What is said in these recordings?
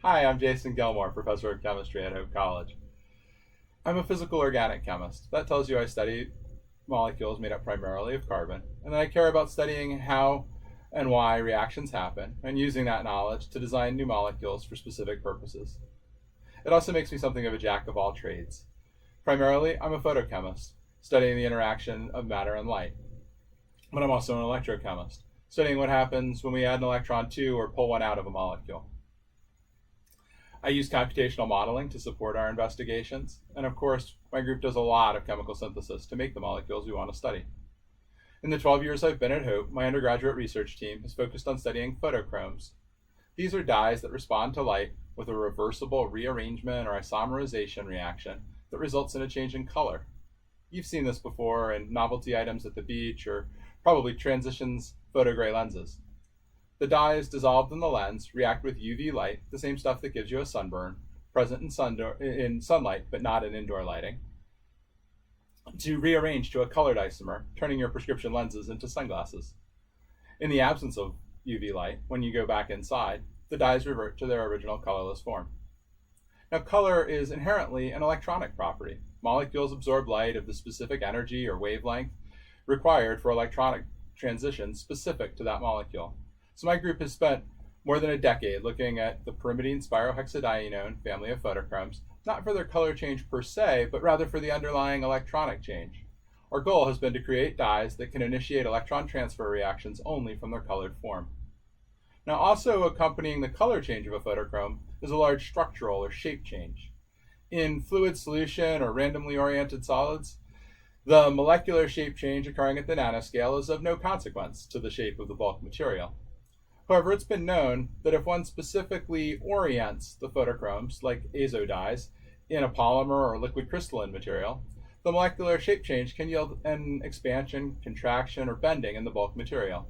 Hi, I'm Jason Gillmore, professor of chemistry at Hope College. I'm a physical organic chemist. That tells you I study molecules made up primarily of carbon, and then I care about studying how and why reactions happen and using that knowledge to design new molecules for specific purposes. It also makes me something of a jack of all trades. Primarily, I'm a photochemist, studying the interaction of matter and light. But I'm also an electrochemist, studying what happens when we add an electron to or pull one out of a molecule. I use computational modeling to support our investigations, and of course, my group does a lot of chemical synthesis to make the molecules we want to study. In the 12 years I've been at Hope, my undergraduate research team has focused on studying photochromes. These are dyes that respond to light with a reversible rearrangement or isomerization reaction that results in a change in color. You've seen this before in novelty items at the beach or probably transitions photogray lenses. The dyes dissolved in the lens react with UV light, the same stuff that gives you a sunburn, present in sunlight but not in indoor lighting, to rearrange to a colored isomer, turning your prescription lenses into sunglasses. In the absence of UV light, when you go back inside, the dyes revert to their original colorless form. Now, color is inherently an electronic property. Molecules absorb light of the specific energy or wavelength required for electronic transitions specific to that molecule. So my group has spent more than a decade looking at the pyrimidine spirohexadienone family of photochromes, not for their color change per se, but rather for the underlying electronic change. Our goal has been to create dyes that can initiate electron transfer reactions only from their colored form. Now, also accompanying the color change of a photochrome is a large structural or shape change. In fluid solution or randomly oriented solids, the molecular shape change occurring at the nanoscale is of no consequence to the shape of the bulk material. However, it's been known that if one specifically orients the photochromes, like azo dyes, in a polymer or liquid crystalline material, the molecular shape change can yield an expansion, contraction, or bending in the bulk material.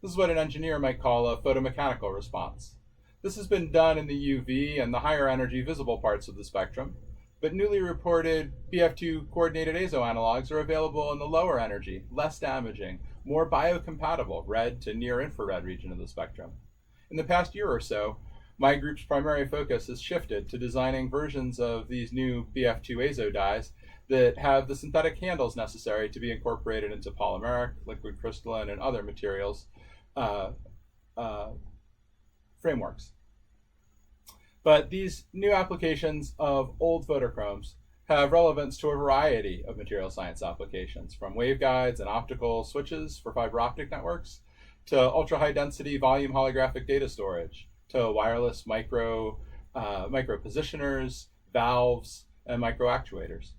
This is what an engineer might call a photomechanical response. This has been done in the UV and the higher energy visible parts of the spectrum, but newly reported BF2 coordinated azo analogs are available in the lower energy, less damaging, more biocompatible red to near infrared region of the spectrum. In the past year or so, my group's primary focus has shifted to designing versions of these new BF2 azo dyes that have the synthetic handles necessary to be incorporated into polymeric, liquid crystalline, and other materials frameworks. But these new applications of old photochromes have relevance to a variety of material science applications, from waveguides and optical switches for fiber optic networks, to ultra-high density volume holographic data storage, to wireless micro positioners, valves, and micro actuators.